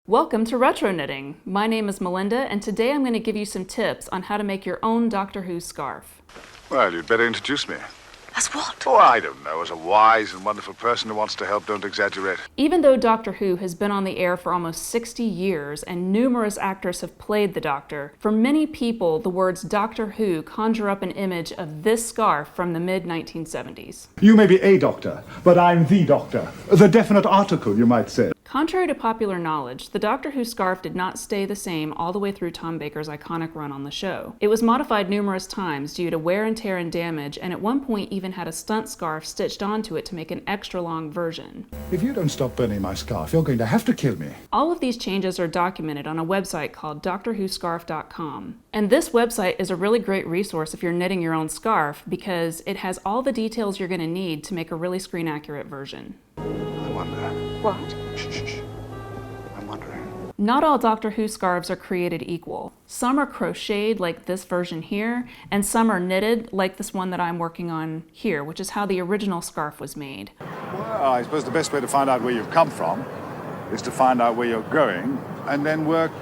Welcome to RetroKnitting. My name is Melinda, and today I'm going to give you some tips on how to make your own Doctor Who scarf. Well, you'd better introduce me. As what? Oh, I don't know. As a wise and wonderful person who wants to help, don't exaggerate. Even though Doctor Who has been on the air for almost 60 years and numerous actors have played the Doctor, for many people the words Doctor Who conjure up an image of this scarf from the mid-1970s. You may be a doctor, but I'm the doctor. The definite article, you might say. Contrary to popular knowledge, the Doctor Who scarf did not stay the same all the way through Tom Baker's iconic run on the show. It was modified numerous times due to wear and tear and damage, and at one point even had a stunt scarf stitched onto it to make an extra long version. If you don't stop burning my scarf, you're going to have to kill me. All of these changes are documented on a website called DoctorWhoScarf.com. And this website is a really great resource if you're knitting your own scarf because it has all the details you're going to need to make a really screen accurate version. I wonder. What? Shh. I'm wondering. Not all Doctor Who scarves are created equal. Some are crocheted like this version here, and some are knitted like this one that I'm working on here, which is how the original scarf was made. Well, I suppose the best way to find out where you've come from is to find out where you're going and then work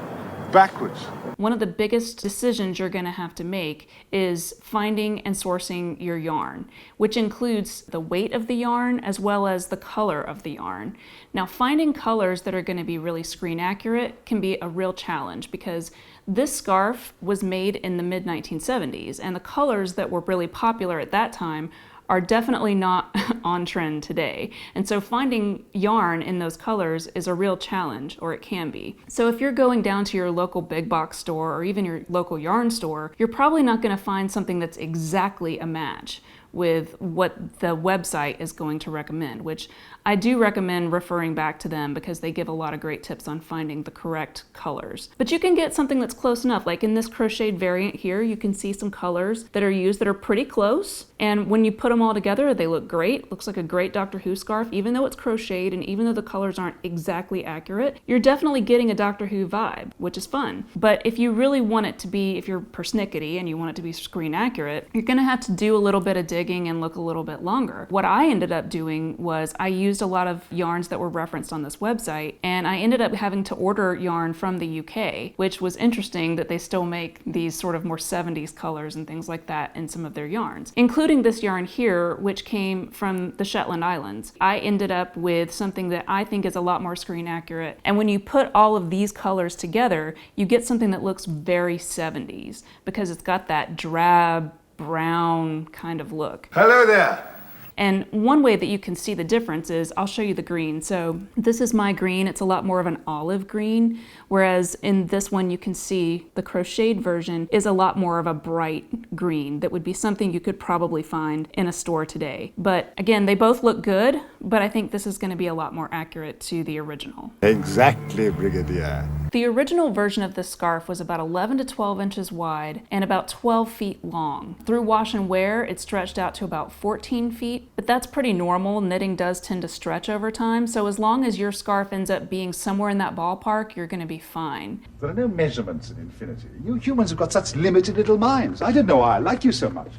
backwards. One of the biggest decisions you're going to have to make is finding and sourcing your yarn, which includes the weight of the yarn as well as the color of the yarn. Now, finding colors that are going to be really screen accurate can be a real challenge because this scarf was made in the mid-1970s, and the colors that were really popular at that time are definitely not on trend today. And so finding yarn in those colors is a real challenge, or it can be. So if you're going down to your local big box store or even your local yarn store, you're probably not going to find something that's exactly a match with what the website is going to recommend, which I do recommend referring back to them because they give a lot of great tips on finding the correct colors. But you can get something that's close enough. Like in this crocheted variant here, you can see some colors that are used that are pretty close. And when you put them all together, they look great. Looks like a great Doctor Who scarf, even though it's crocheted and even though the colors aren't exactly accurate, you're definitely getting a Doctor Who vibe, which is fun. But if you really want it to be, if you're persnickety and you want it to be screen accurate, you're gonna have to do a little bit of digging and look a little bit longer. What I ended up doing was I used a lot of yarns that were referenced on this website, and I ended up having to order yarn from the UK, which was interesting that they still make these sort of more 70s colors and things like that in some of their yarns, including this yarn here, which came from the Shetland Islands. I ended up with something that I think is a lot more screen accurate, and when you put all of these colors together, you get something that looks very 70s because it's got that drab, brown kind of look. Hello there. And one way that you can see the difference is, I'll show you the green. So this is my green, it's a lot more of an olive green, whereas in this one you can see the crocheted version is a lot more of a bright green that would be something you could probably find in a store today. But again, they both look good, but I think this is going to be a lot more accurate to the original. Exactly, Brigadier. The original version of this scarf was about 11 to 12 inches wide and about 12 feet long. Through wash and wear, it stretched out to about 14 feet, but that's pretty normal. Knitting does tend to stretch over time, so as long as your scarf ends up being somewhere in that ballpark, you're going to be fine. There are no measurements in infinity. You humans have got such limited little minds. I didn't know I liked you so much.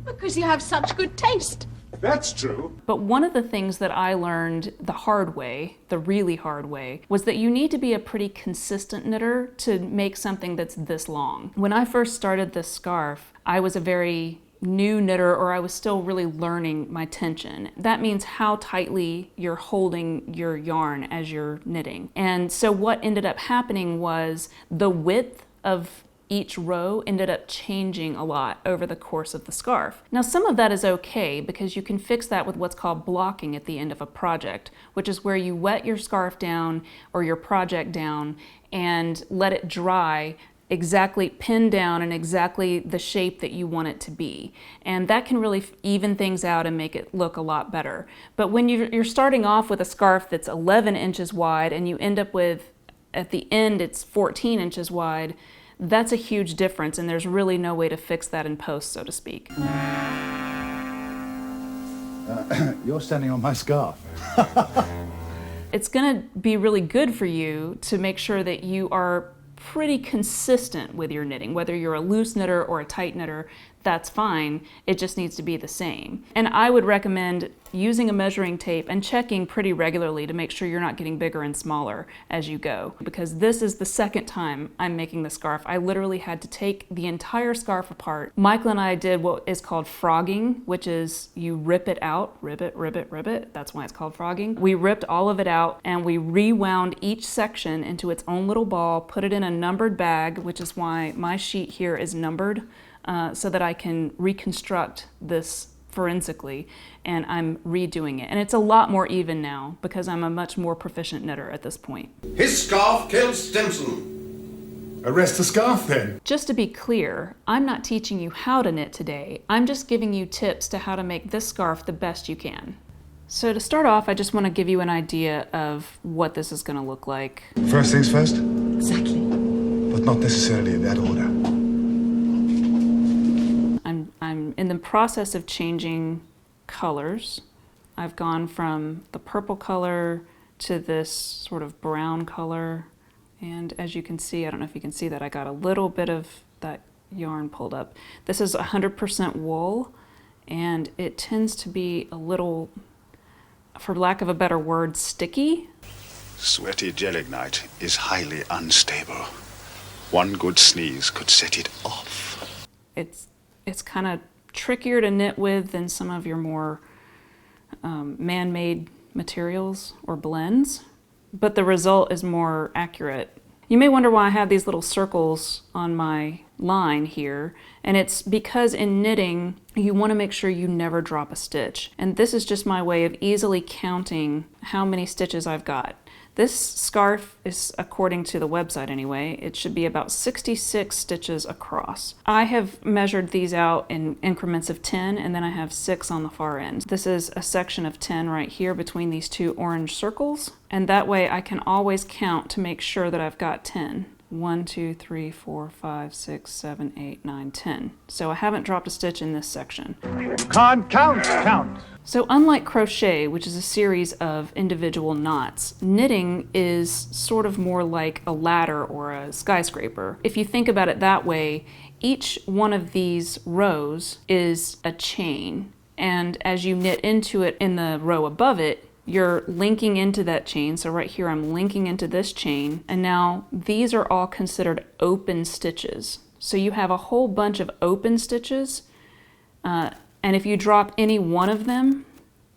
Because you have such good taste. That's true. But one of the things that I learned the hard way, the really hard way, was that you need to be a pretty consistent knitter to make something that's this long. When I first started this scarf, I was a very new knitter, or I was still really learning my tension. That means how tightly you're holding your yarn as you're knitting. And so what ended up happening was the width of each row ended up changing a lot over the course of the scarf. Now, some of that is okay because you can fix that with what's called blocking at the end of a project, which is where you wet your scarf down or your project down and let it dry, exactly pin down in exactly the shape that you want it to be. And that can really even things out and make it look a lot better. But when you're starting off with a scarf that's 11 inches wide and you end up with, at the end, it's 14 inches wide, that's a huge difference, and there's really no way to fix that in post, so to speak. You're standing on my scarf. It's going to be really good for you to make sure that you are pretty consistent with your knitting. Whether you're a loose knitter or a tight knitter, that's fine. It just needs to be the same. And I would recommend using a measuring tape and checking pretty regularly to make sure you're not getting bigger and smaller as you go. Because this is the second time I'm making the scarf. I literally had to take the entire scarf apart. Michael and I did what is called frogging, which is you rip it out, rip it. That's why it's called frogging. We ripped all of it out and we rewound each section into its own little ball, put it in a numbered bag, which is why my sheet here is numbered, so that I can reconstruct this forensically, and I'm redoing it. And it's a lot more even now because I'm a much more proficient knitter at this point. His scarf kills Stimson. Arrest the scarf then. Just to be clear, I'm not teaching you how to knit today. I'm just giving you tips to how to make this scarf the best you can. So to start off, I just want to give you an idea of what this is going to look like. First things first, Exactly. but not necessarily in that order. I'm in the process of changing colors. I've gone from the purple color to this sort of brown color. And as you can see, I don't know if you can see that, I got a little bit of that yarn pulled up. This is 100% wool, and it tends to be a little, for lack of a better word, sticky. Sweaty gelignite is highly unstable. One good sneeze could set it off. It's kind of trickier to knit with than some of your more man-made materials or blends, but the result is more accurate. You may wonder why I have these little circles on my line here, and it's because in knitting you want to make sure you never drop a stitch, and this is just my way of easily counting how many stitches I've got. This scarf is, according to the website anyway, it should be about 66 stitches across. I have measured these out in increments of 10, and then I have 6 on the far end. This is a section of 10 right here between these two orange circles, and that way I can always count to make sure that I've got 10. 1, 2, 3, 4, 5, 6, 7, 8, 9, 10. So I haven't dropped a stitch in this section. Can't count. So unlike crochet, which is a series of individual knots, knitting is sort of more like a ladder or a skyscraper. If you think about it that way, each one of these rows is a chain, and as you knit into it in the row above it, you're linking into that chain. So right here I'm linking into this chain, and now these are all considered open stitches. So you have a whole bunch of open stitches, and if you drop any one of them,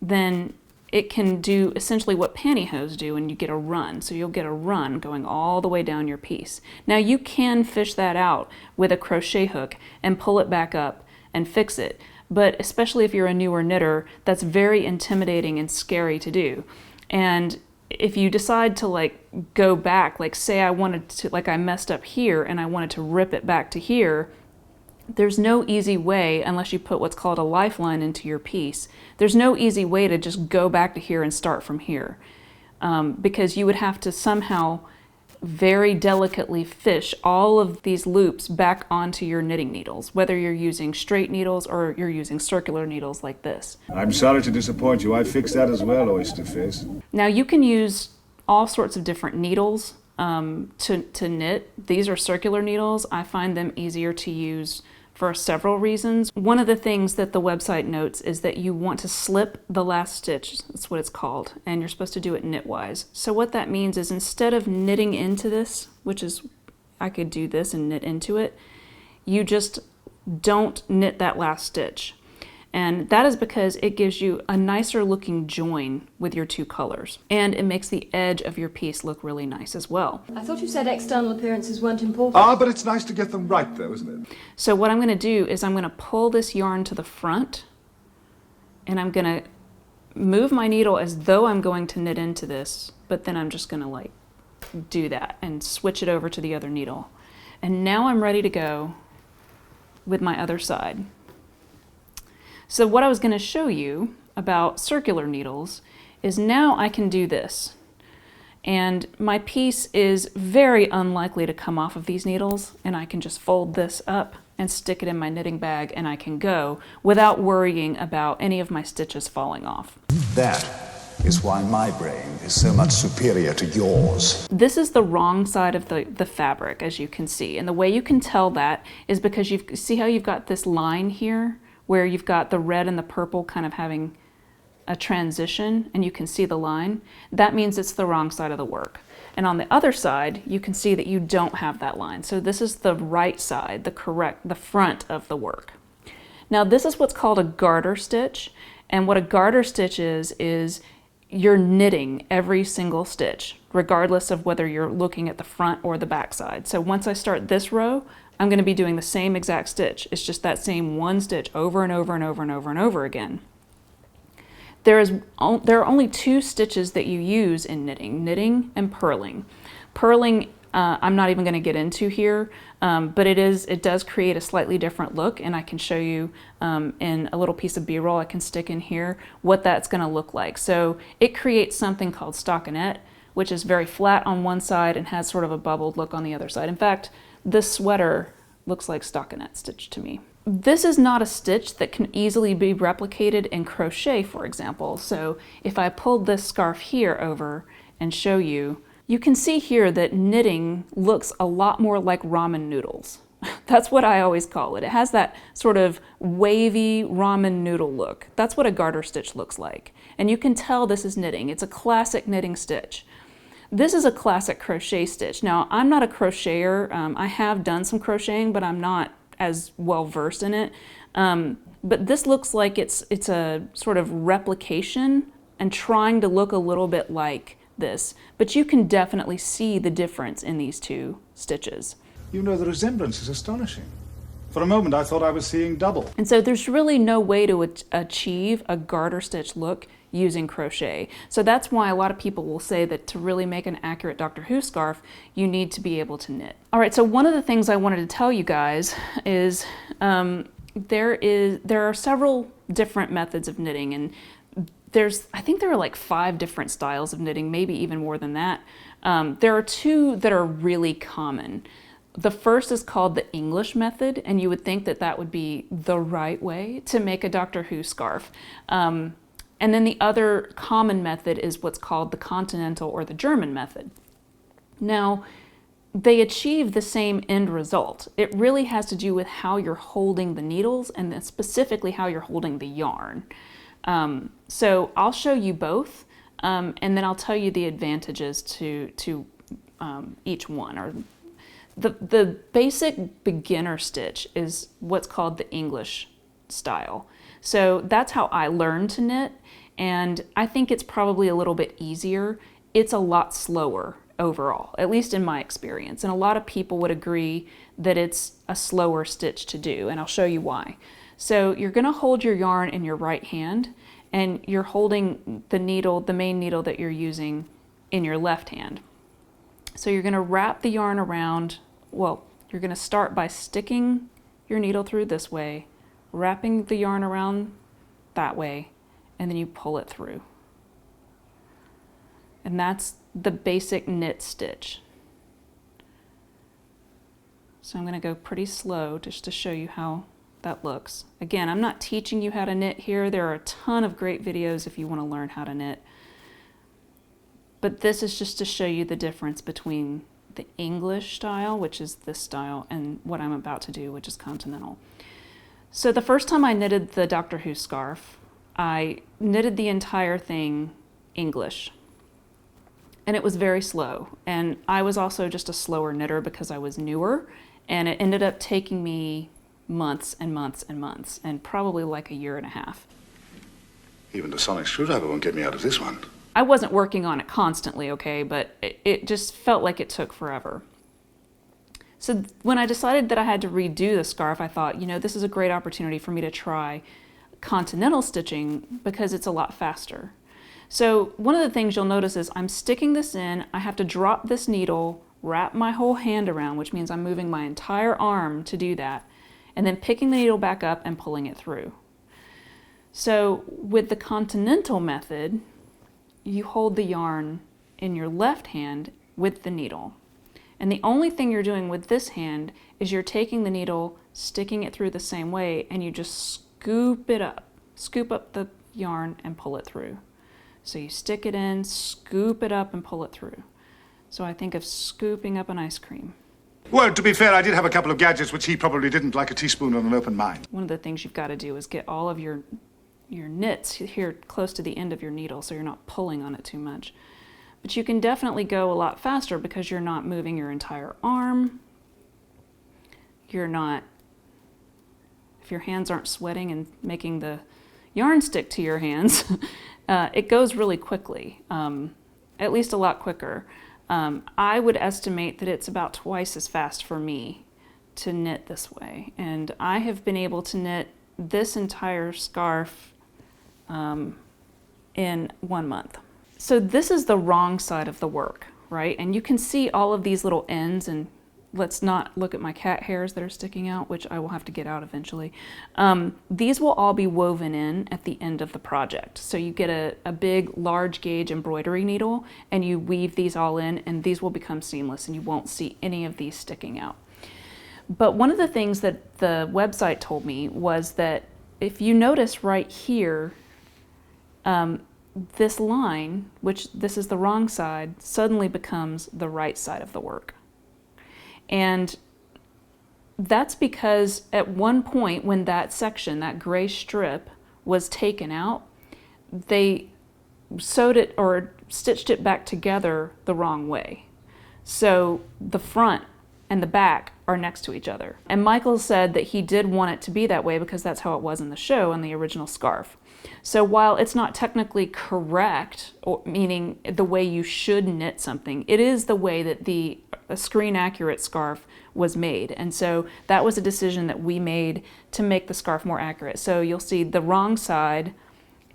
then it can do essentially what pantyhose do, and you get a run. So you'll get a run going all the way down your piece. Now you can fish that out with a crochet hook and pull it back up and fix it. But especially if you're a newer knitter, that's very intimidating and scary to do. And if you decide to like go back, like say I wanted to, like I messed up here and I wanted to rip it back to here, there's no easy way, unless you put what's called a lifeline into your piece, there's no easy way to just go back to here and start from here. Because you would have to somehow very delicately fish all of these loops back onto your knitting needles, whether you're using straight needles or you're using circular needles like this. I'm sorry to disappoint you. I fixed that as well, Oyster Face. Now you can use all sorts of different needles to knit. These are circular needles. I find them easier to use for several reasons. One of the things that the website notes is that you want to slip the last stitch, that's what it's called, and you're supposed to do it knitwise. So what that means is instead of knitting into this, which is, I could do this and knit into it, you just don't knit that last stitch. And that is because it gives you a nicer looking join with your two colors. And it makes the edge of your piece look really nice as well. I thought you said external appearances weren't important. But it's nice to get them right though, isn't it? So what I'm going to do is I'm going to pull this yarn to the front, and I'm going to move my needle as though I'm going to knit into this, but then I'm just going to like do that and switch it over to the other needle. And now I'm ready to go with my other side. So what I was going to show you about circular needles is now I can do this. And my piece is very unlikely to come off of these needles, and I can just fold this up and stick it in my knitting bag, and I can go without worrying about any of my stitches falling off. That is why my brain is so much superior to yours. This is the wrong side of the fabric, as you can see. And the way you can tell that is because you see how you've got this line here where you've got the red and the purple kind of having a transition, and you can see the line. That means it's the wrong side of the work. And on the other side, you can see that you don't have that line. So this is the right side, the front of the work. Now this is what's called a garter stitch. And what a garter stitch is you're knitting every single stitch, regardless of whether you're looking at the front or the back side. So once I start this row, I'm going to be doing the same exact stitch. It's just that same one stitch over and over and over and over and over again. There are only two stitches that you use in knitting and purling. Purling, I'm not even going to get into here, but it does create a slightly different look, and I can show you in a little piece of B-roll I can stick in here what that's going to look like. So it creates something called stockinette, which is very flat on one side and has sort of a bubbled look on the other side. In fact, this sweater looks like stockinette stitch to me. This is not a stitch that can easily be replicated in crochet, for example. So if I pulled this scarf here over and show you, you can see here that knitting looks a lot more like ramen noodles. That's what I always call it. It has that sort of wavy ramen noodle look. That's what a garter stitch looks like. And you can tell this is knitting. It's a classic knitting stitch. This is a classic crochet stitch. Now, I'm not a crocheter. I have done some crocheting, but I'm not as well versed in it. But this looks like it's a sort of replication and trying to look a little bit like this, but you can definitely see the difference in these two stitches. You know, the resemblance is astonishing. For a moment I thought I was seeing double. And so there's really no way to achieve a garter stitch look using crochet. So that's why a lot of people will say that to really make an accurate Doctor Who scarf, you need to be able to knit. All right, so one of the things I wanted to tell you guys is there are several different methods of knitting, and I think there are like 5 different styles of knitting, maybe even more than that. There are 2 that are really common. The first is called the English method, and you would think that that would be the right way to make a Doctor Who scarf. And then the other common method is what's called the Continental or the German method. Now, they achieve the same end result. It really has to do with how you're holding the needles and then specifically how you're holding the yarn. So I'll show you both, and then I'll tell you the advantages to each one. Or the basic beginner stitch is what's called the English style. So that's how I learned to knit, and I think it's probably a little bit easier. It's a lot slower overall, at least in my experience, and a lot of people would agree that it's a slower stitch to do, and I'll show you why. So you're going to hold your yarn in your right hand, and you're holding the needle, the main needle that you're using, in your left hand. So you're going to wrap the yarn around, well, you're going to start by sticking your needle through this way, wrapping the yarn around that way, and then you pull it through. And that's the basic knit stitch. So I'm going to go pretty slow just to show you how that looks. Again, I'm not teaching you how to knit here. There are a ton of great videos if you want to learn how to knit. But this is just to show you the difference between the English style, which is this style, and what I'm about to do, which is Continental. So the first time I knitted the Doctor Who scarf, I knitted the entire thing English. And it was very slow. And I was also just a slower knitter because I was newer, and it ended up taking me months and months and months, and probably like a year and a half. Even the sonic screwdriver won't get me out of this one. I wasn't working on it constantly, okay, but it just felt like it took forever. So when I decided that I had to redo the scarf, I thought, you know, this is a great opportunity for me to try Continental stitching because it's a lot faster. So one of the things you'll notice is I'm sticking this in, I have to drop this needle, wrap my whole hand around, which means I'm moving my entire arm to do that, and then picking the needle back up and pulling it through. So with the Continental method, you hold the yarn in your left hand with the needle. And the only thing you're doing with this hand is you're taking the needle, sticking it through the same way, and you just scoop it up. Scoop up the yarn and pull it through. So you stick it in, scoop it up, and pull it through. So I think of scooping up an ice cream. Well, to be fair, I did have a couple of gadgets which he probably didn't, like a teaspoon on an open mind. One of the things you've got to do is get all of your knits here close to the end of your needle so you're not pulling on it too much. But you can definitely go a lot faster because you're not moving your entire arm. You're not, if your hands aren't sweating and making the yarn stick to your hands, it goes really quickly, at least a lot quicker. I would estimate that it's about twice as fast for me to knit this way. And I have been able to knit this entire scarf in 1 month. So this is the wrong side of the work, right? And you can see all of these little ends, and let's not look at my cat hairs that are sticking out, which I will have to get out eventually. These will all be woven in at the end of the project. So you get a big, large gauge embroidery needle, and you weave these all in, and these will become seamless, and you won't see any of these sticking out. But one of the things that the website told me was that if you notice right here, this line, which this is the wrong side, suddenly becomes the right side of the work. And that's because at one point when that section, that gray strip, was taken out, they sewed it or stitched it back together the wrong way. So the front and the back are next to each other. And Michael said that he did want it to be that way because that's how it was in the show, in the original scarf. So while it's not technically correct, or meaning the way you should knit something, it is the way that the screen accurate scarf was made. And so that was a decision that we made to make the scarf more accurate. So you'll see the wrong side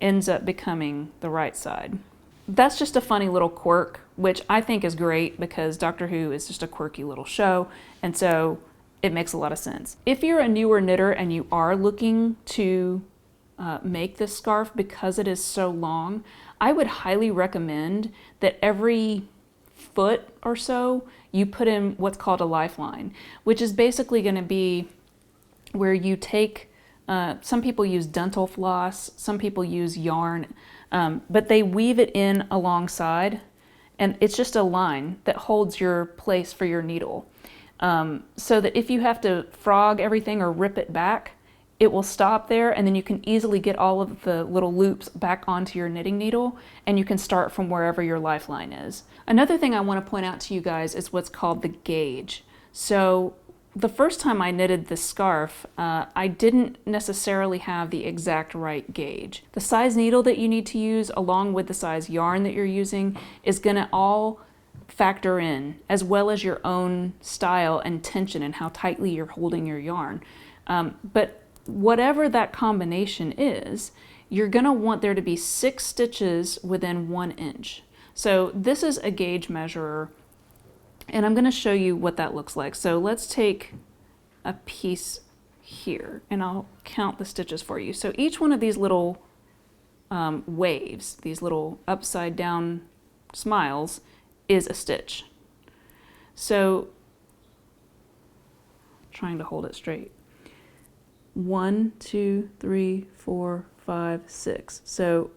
ends up becoming the right side. That's just a funny little quirk, which I think is great because Doctor Who is just a quirky little show, and so it makes a lot of sense. If you're a newer knitter and you are looking to make this scarf because it is so long, I would highly recommend that every foot or so you put in what's called a lifeline, which is basically going to be where you take, some people use dental floss, some people use yarn, but they weave it in alongside, and it's just a line that holds your place for your needle. So that if you have to frog everything or rip it back, it will stop there, and then you can easily get all of the little loops back onto your knitting needle, and you can start from wherever your lifeline is. Another thing I want to point out to you guys is what's called the gauge. So the first time I knitted this scarf, I didn't necessarily have the exact right gauge. The size needle that you need to use along with the size yarn that you're using is going to all factor in, as well as your own style and tension and how tightly you're holding your yarn. But whatever that combination is, you're going to want there to be 6 stitches within 1 inch. So this is a gauge measurer, and I'm going to show you what that looks like. So let's take a piece here, and I'll count the stitches for you. So each one of these little waves, these little upside down smiles, is a stitch. So, trying to hold it straight. 1, 2, 3, 4, 5, 6. So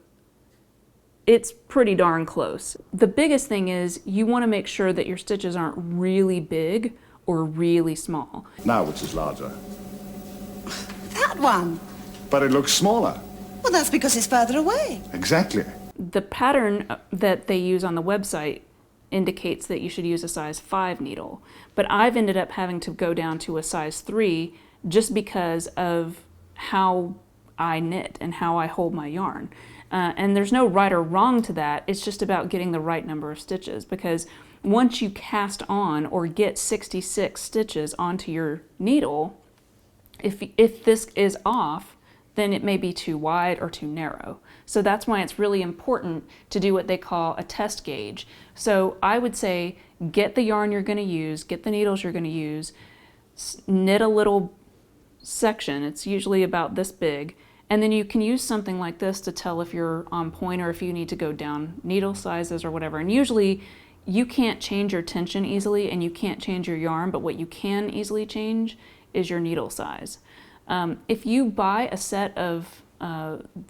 it's pretty darn close. The biggest thing is you want to make sure that your stitches aren't really big or really small. Now which is larger? That one. But it looks smaller. Well, that's because it's further away. Exactly. The pattern that they use on the website indicates that you should use a size 5 needle, but I've ended up having to go down to a size 3 just because of how I knit and how I hold my yarn. And there's no right or wrong to that. It's just about getting the right number of stitches, because once you cast on or get 66 stitches onto your needle, if this is off, then it may be too wide or too narrow. So that's why it's really important to do what they call a test gauge. So I would say get the yarn you're going to use, get the needles you're going to use, knit a little section, it's usually about this big, and then you can use something like this to tell if you're on point or if you need to go down needle sizes or whatever. And usually you can't change your tension easily and you can't change your yarn, but what you can easily change is your needle size. If you buy a set of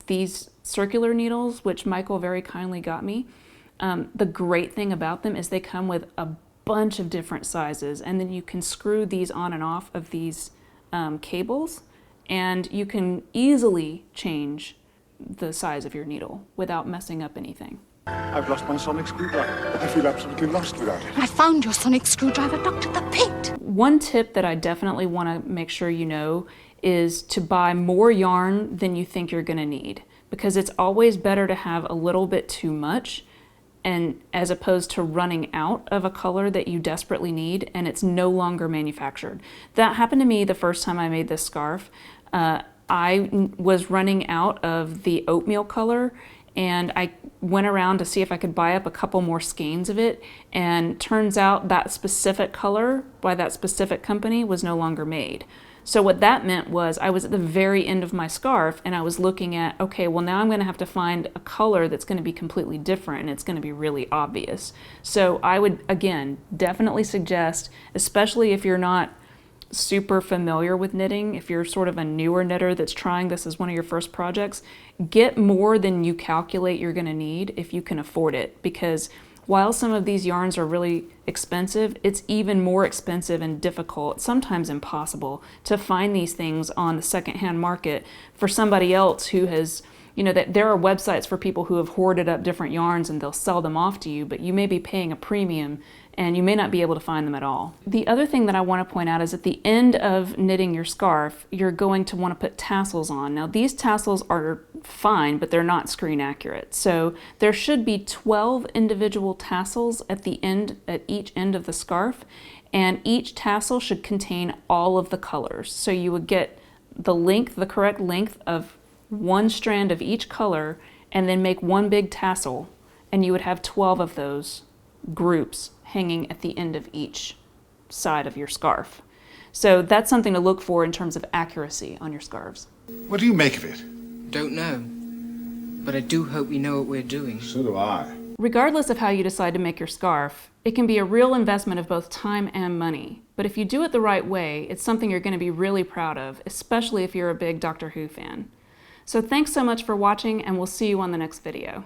these circular needles, which Michael very kindly got me, the great thing about them is they come with a bunch of different sizes, and then you can screw these on and off of these cables, and you can easily change the size of your needle without messing up anything. I've lost my sonic screwdriver. I feel absolutely lost without it. I found your sonic screwdriver locked at the pit. One tip that I definitely want to make sure you know is to buy more yarn than you think you're going to need, because it's always better to have a little bit too much, and as opposed to running out of a color that you desperately need and it's no longer manufactured. That happened to me the first time I made this scarf. I was running out of the oatmeal color, and I went around to see if I could buy up a couple more skeins of it, and turns out that specific color by that specific company was no longer made. So what that meant was I was at the very end of my scarf, and I was looking at, okay, well now I'm going to have to find a color that's going to be completely different, and it's going to be really obvious. So I would, again, definitely suggest, especially if you're not super familiar with knitting, if you're sort of a newer knitter that's trying this as one of your first projects, get more than you calculate you're going to need if you can afford it, because while some of these yarns are really expensive, it's even more expensive and difficult, sometimes impossible, to find these things on the secondhand market for somebody else who has, you know, that there are websites for people who have hoarded up different yarns and they'll sell them off to you, but you may be paying a premium and you may not be able to find them at all. The other thing that I want to point out is at the end of knitting your scarf, you're going to want to put tassels on. Now these tassels are fine, but they're not screen accurate. So there should be 12 individual tassels at the end, at each end of the scarf, and each tassel should contain all of the colors. So you would get the length, the correct length of one strand of each color, and then make one big tassel, and you would have 12 of those groups hanging at the end of each side of your scarf. So that's something to look for in terms of accuracy on your scarves. What do you make of it? Don't know, but I do hope we know what we're doing. So do I. Regardless of how you decide to make your scarf, it can be a real investment of both time and money. But if you do it the right way, it's something you're going to be really proud of, especially if you're a big Doctor Who fan. So thanks so much for watching, and we'll see you on the next video.